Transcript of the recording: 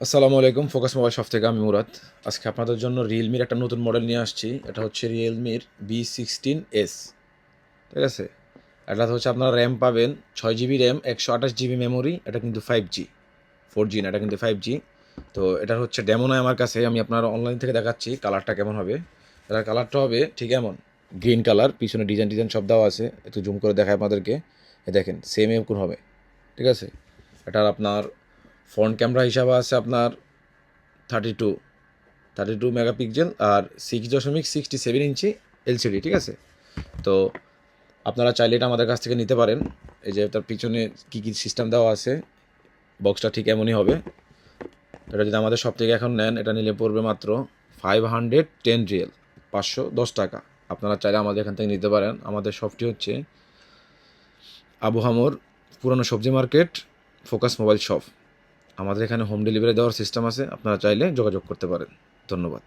আসসালামু আলাইকুম, focus mobile shop থেকে আমি মুরাদ। আজকে আপনাদের জন্য রিয়েলমির একটা নতুন মডেল নিয়ে আসছি। এটা হচ্ছে রিয়েলমির B16s। ঠিক আছে, এটাতে হচ্ছে আপনারা র্যাম পাবেন 6 জিবি র্যাম, 128 জিবি মেমোরি। এটা কিন্তু 5G, 4G না, এটা কিন্তু 5G। তো এটার হচ্ছে ডেমো নয় আমার কাছে, আমি আপনার অনলাইন থেকে দেখাচ্ছি কালারটা কেমন হবে। এটার কালারটা হবে ঠিক এমন, গ্রিন কালার, পিছনে ডিজাইন ডিজাইন সব দেওয়া আছে। একটু জুম করে দেখায় আপনাদেরকে। দেখেন সেম এরকম হবে। ঠিক আছে, এটার আপনার ফ্রন্ট ক্যামেরা হিসাবে আছে আপনার 32 মেগাপিক্সেল আর 6.67 ইঞ্চি এলসিডি। ঠিক আছে, তো আপনারা চাইলে এটা আমাদের কাছ থেকে নিতে পারেন। এই যে তার পিছনে কী কী সিস্টেম দেওয়া আছে, বক্সটা ঠিক এমনই হবে। এটা যদি আমাদের সব থেকে এখন নেন, এটা নিলে পড়বে মাত্র 510 রিয়েল, 510 টাকা। আপনারা চাইলে আমাদের এখান থেকে নিতে পারেন। আমাদের শপটি হচ্ছে আবু হামর, পুরনো সবজি মার্কেট, ফোকাস মোবাইল শপ। আমাদের এখানে হোম ডেলিভারি দেওয়ার সিস্টেম আছে, আপনারা চাইলে যোগাযোগ করতে পারেন। ধন্যবাদ।